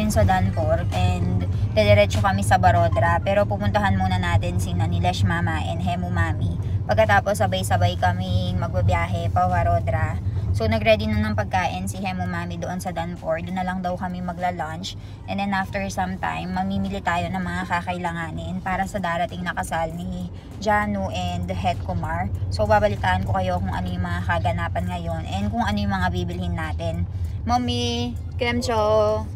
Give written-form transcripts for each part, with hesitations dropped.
namin sa Danpor and diretso kami sa Barodra. Pero pupuntahan muna natin si Nilesh Mama and Hemu Mami. Pagkatapos sabay-sabay kaming magbabiyahe pa Barodra. So nagready na ng pagkain si Hemu Mami doon sa Danpor. Doon na lang daw kami magla-lunch. And then after some time, mamimili tayo ng mga kakailanganin para sa darating na kasal ni Janu and Het Kumar. So babalitaan ko kayo kung ano yung mga kaganapan ngayon and kung ano yung mga bibilhin natin. Mommy, Kremcho.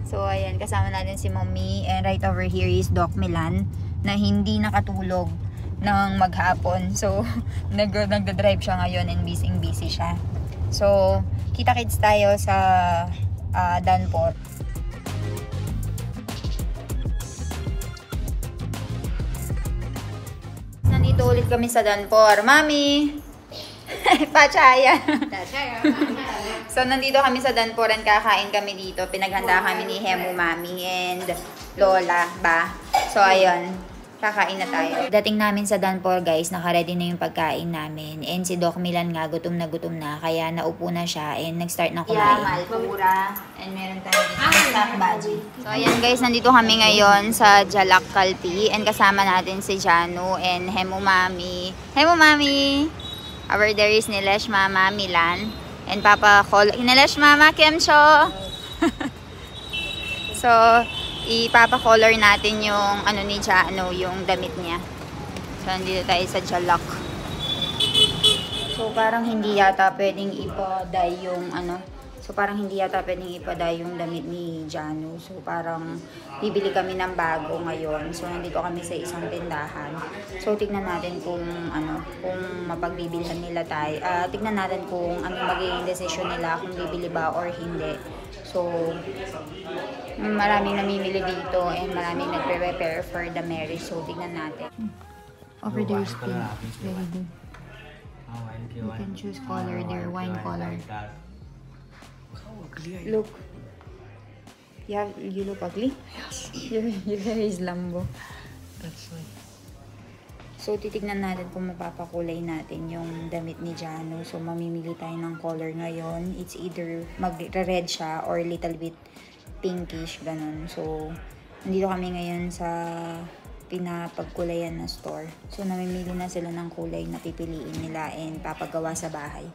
So ayan, kasama natin si Mommy. And right over here is Doc Milan na hindi nakatulog ng maghapon. So nagda-drive siya ngayon and busy siya. So kita-kits tayo sa Danpor. Nandito ulit kami sa Danpor. Mami! Pachaya! So nandito kami sa Danpor and kakain kami dito. Pinaghanda kami ni Hemu Mami and Lola ba. So ayun, kakain na tayo. Dating namin sa Danpor guys, nakaready na yung pagkain namin. And si Doc Milan nga, gutom na. Kaya naupo na siya and nag-start na kumain. Yeah, malpura. And meron tayo dito snack baji. So ayan guys, nandito kami ngayon sa Jalak Kalpi. And kasama natin si Janu and Hemu Mami. Hemu Mami! Over there is Nilesh Mama, Milan. And Papa Nilesh Mama, Kemcho! So, ipapa-color natin yung ano ni Janu, yung damit niya. So, nandito tayo sa Jalak. So, parang hindi yata pwedeng ipa-dye yung ano. So, parang hindi yata pwedeng ipa-dye yung damit ni Janu. So, parang bibili kami ng bago ngayon. So, nandito kami sa isang tindahan. So, tignan natin kung ano, kung mapagbibilhan nila tayo. Tignan natin kung ano magiging decision nila, kung bibili ba or hindi. So, maraming namimili dito and maraming nagpe-prepare for the marriage. So, tignan natin. Over there is pink. Very good. You can choose color there, wine color. Look. You look ugly? Yes. Your hair is lambo. That's right. So, titignan natin kung mapapakulay natin yung damit ni Janu. So, mamimili tayo ng color ngayon. It's either mag-red siya or little bit pinkish, ganun. So, nandito kami ngayon sa pinapagkulayan na store. So, namimili na sila ng kulay na pipiliin nila and papagawa sa bahay.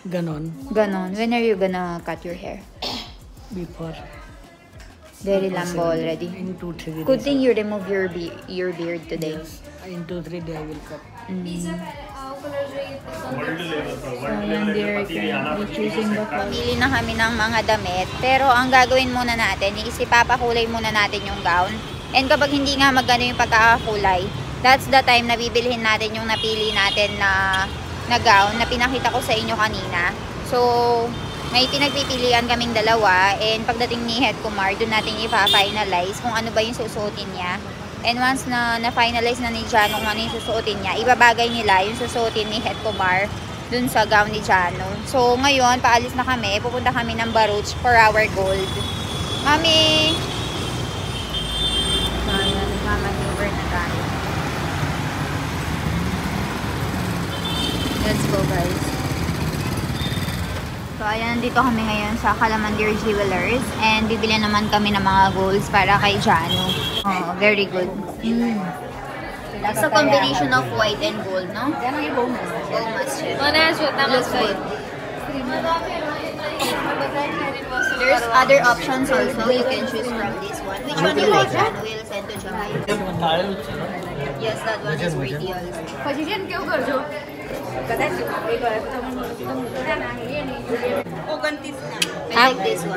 Ganon. Ganon. When are you gonna cut your hair? Before. Very lambo already. In 2-3 days. Good thing you remove your beard today. Yes. In 2-3 days I will cut. Pili na kami ng mga damit. Pero ang gagawin muna natin is ipapakulay muna natin yung gown. And kapag hindi nga magano yung pagkakakulay, that's the time na bibilhin natin yung napili natin na gown na pinakita ko sa inyo kanina. So, may pinagpipilian kaming dalawa and pagdating ni Het Kumar, doon natin ipa-finalize kung ano ba yung susuotin niya. And once na na-finalize na ni Janu kung ano yung susuotin niya, ibabagay nila yung susuotin ni Het Kumar dun sa gown ni Janu. So, ngayon, paalis na kami. Pupunta kami ng Baruch for our gold. Mami! Ayan, nagmamaneuver na tayo. Let's go, guys. So, ayan, nandito kami ngayon sa Kalamandir Jewelers. And bibili naman kami ng mga golds para kay Janu. Oh, very good. It's a combination of white and gold, no? Looks good. There's other options also. You can choose from this one. Which one you like, Janu? We'll send to Jamai. Yes, that one is pretty also. I like this one.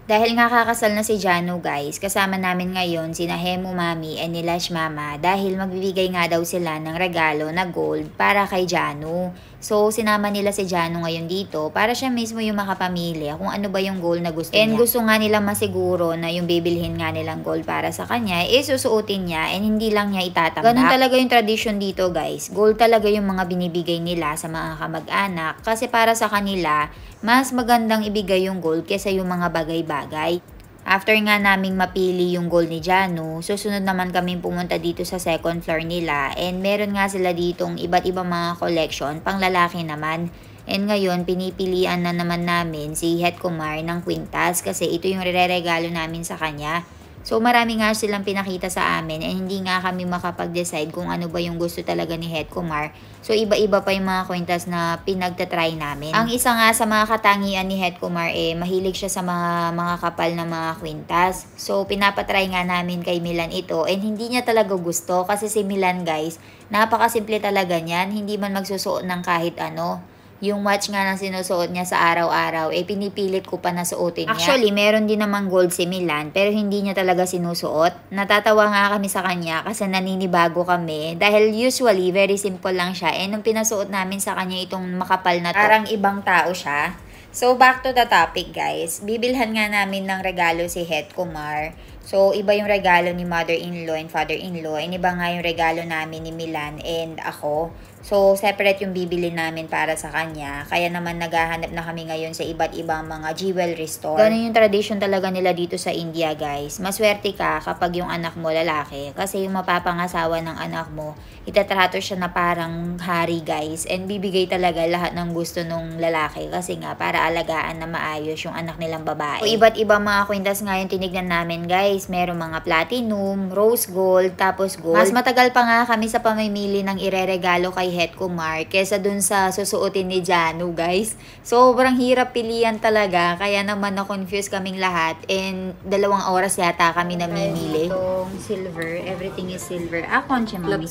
Dahil nga kakasal na si Janu guys, kasama namin ngayon sina Hemu Mami and Nilesh Mama dahil magbibigay nga daw sila ng regalo na gold para kay Janu. So sinama nila si Janu ngayon dito para siya mismo yung makapamili kung ano ba yung gold na gusto niya. And gusto nga nila masiguro na yung bibilhin nga nilang gold para sa kanya susuotin niya and hindi lang niya itatanggap. Ganun talaga yung tradition dito guys. Gold talaga yung mga binibigay nila sa mga kamag-anak kasi para sa kanila mas magandang ibigay yung gold kaysa yung mga bagay-bagay. After nga naming mapili yung gold ni Janu, susunod naman kaming pumunta dito sa second floor nila and meron nga sila ditong iba't ibang mga collection, pang lalaki naman. And ngayon, pinipilian na naman namin si Het Kumar ng kwintas kasi ito yung re-regalo namin sa kanya. So marami nga silang pinakita sa amin and hindi nga kami makapag-decide kung ano ba yung gusto talaga ni Het Kumar. So iba-iba pa yung mga kwintas na pinagtatry namin. Ang isa nga sa mga katangian ni Het Kumar mahilig siya sa mga kapal na mga kwintas. So pinapatry nga namin kay Milan ito and hindi niya talaga gusto kasi si Milan guys, napakasimple talaga niyan, hindi man magsusuot ng kahit ano. Yung watch nga na sinusuot niya sa araw-araw, pinipilit ko pa na suotin niya. Actually, meron din namang gold si Milan, pero hindi niya talaga sinusuot. Natatawa nga kami sa kanya kasi naninibago kami. Dahil usually, very simple lang siya. And nung pinasuot namin sa kanya itong makapal na to, parang ibang tao siya. So, back to the topic guys. Bibilhan nga namin ng regalo si Het Kumar. So, iba yung regalo ni mother-in-law and father-in-law. And iba nga yung regalo namin ni Milan and ako. So, separate yung bibili namin para sa kanya. Kaya naman naghahanap na kami ngayon sa iba't ibang mga jewelry store. Ganun yung tradition talaga nila dito sa India, guys. Maswerte ka kapag yung anak mo lalaki. Kasi yung mapapangasawa ng anak mo, itatrato siya na parang hari, guys. And bibigay talaga lahat ng gusto nung lalaki. Kasi nga, para alagaan na maayos yung anak nilang babae. So, iba't ibang mga kwintas nga yung tinignan namin, guys. Merong mga platinum, rose gold, tapos gold. Mas matagal pa nga kami sa pamimili ng ireregalo kay Het Kumar kesa dun sa susuotin ni Janu, guys. Sobrang hirap pilian talaga, kaya naman na-confuse kaming lahat and 2 oras yata kami namimili. Itong silver, everything is silver. Concha, mami.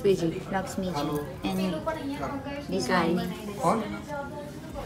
Laxmiji. And this one.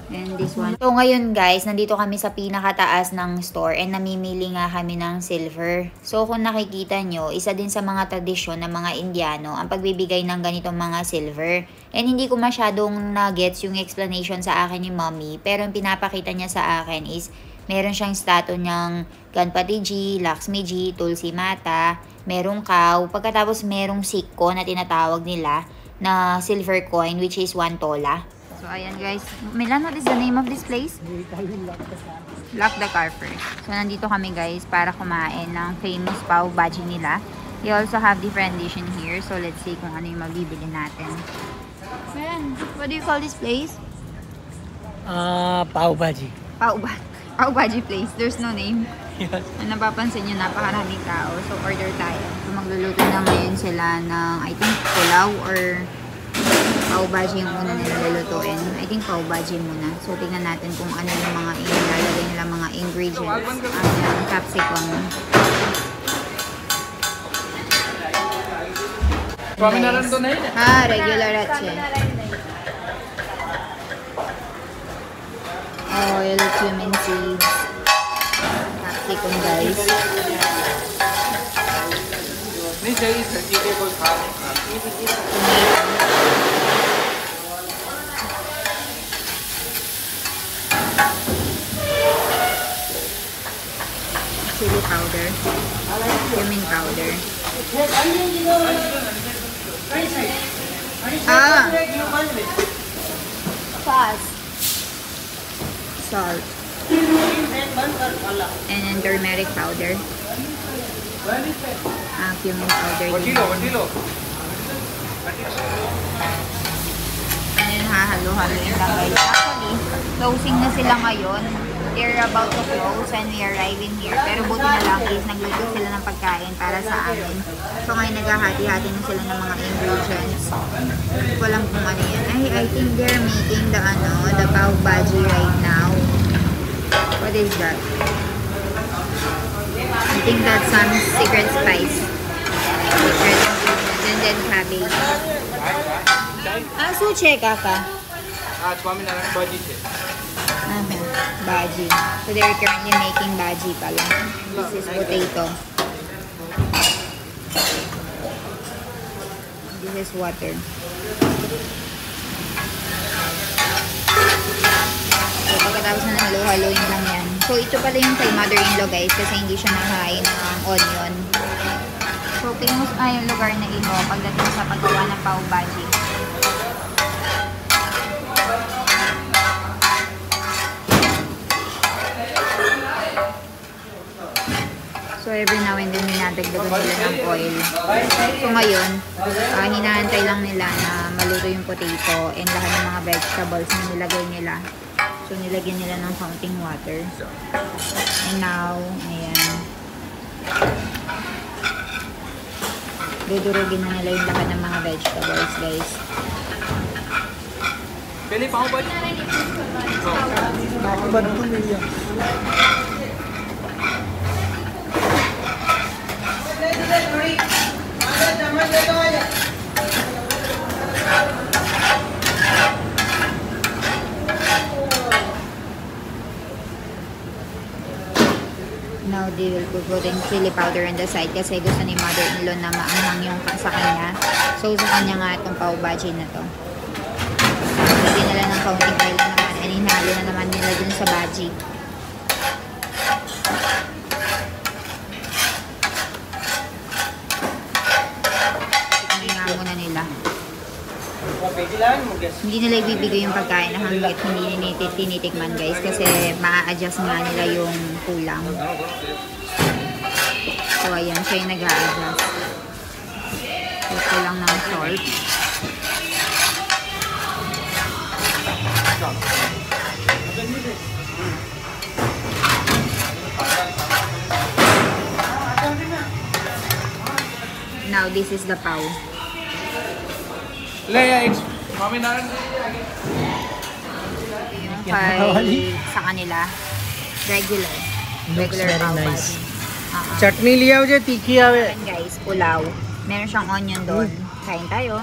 And this one. So ngayon guys, nandito kami sa pinakataas ng store and namimili nga kami ng silver. So kung nakikita nyo, isa din sa mga tradisyon ng mga Indiano ang pagbibigay ng ganitong mga silver. And hindi ko masyadong na-gets yung explanation sa akin ni mommy, pero yung pinapakita niya sa akin is meron siyang statue ng Ganpati Ji, Lakshmi Ji, Tulsi Mata, merong cow, pagkatapos merong sikko na tinatawag nila na silver coin which is 1 tola. So, ayan guys. Milan, what is the name of this place? Lock the car first. So, nandito kami guys para kumain ng famous pav bhaji nila. They also have different edition here. So, let's see kung ano yung mabibili natin. Milan, what do you call this place? Pav Bhaji. Pav bhaji place. There's no name. Yes. And napapansin nyo, napakaraming tao. So, order tayo. So, magluluto na ngayon sila ng, I think, pulaw or pav bhaji yung una nila lulutuin. I think pav bhaji muna. So, tignan natin kung ano yung mga ilalagay nila mga ingredients. Ayan, capsicum. Regular rache. Oil, cumin seeds. Capsicum, guys. Chili powder, cumin powder. Salt. And then turmeric powder. Cumin powder. And then hahalo-haloin lang guys. Actually, closing na sila ngayon. They're about to close and we are arriving here. Pero buti na lang is nagluto sila ng pagkain para sa amin. So ngayon naghahati-hati na sila ng mga ingredients. Walang kung ano yan. I think they're making the pav bhaji right now. What is that? I think that's some secret spice. Secret ingredient. And then cabbage. Suche kaka. Swaminarayan bhaji che. Bhaji. So they're currently making bhaji pala. This is potato. This is water. So pagkatapos na halo-haloin lang yan. So ito pala yung kay mother-in-law guys kasi hindi siya nakain ng onion. So famous yung lugar na ito pagdating sa paggawa ng pav bhaji. So, every now and then, ninadagdagan nila ng oil. So, ngayon, hinaantay lang nila na maluto yung potato and lahat ng mga vegetables na nilagay nila. So, nilagyan nila ng counting water. And now, ayan. Dudurugin na nila yung lahat ng mga vegetables, guys. पहले पाव भाजी Now, they will put in chili powder on the side kasi gusto ni mother-in-law na maanghang yung sa kanya. So, sa kanya nga itong paw bhaji na to. Lagyan nila ng counting oil na naman and hinalo na naman nila dun sa bhaji. Tingnan muna nila. Hindi nila ibibigay yung pagkain na hanggat hindi tinitikman, guys, kasi ma-adjust nga nila yung kulang. So, ayan, siya yung nag-a-adjust. So, kulang ng salt. Now, this is the paw. ले या एक स्वामी Narayan Yung kay sa kanila, regular paw bhaji. चटनी लिया हो जो तीखी आवे Ayan, guys, pulaw. Meron siyang onion doon. Kain tayo.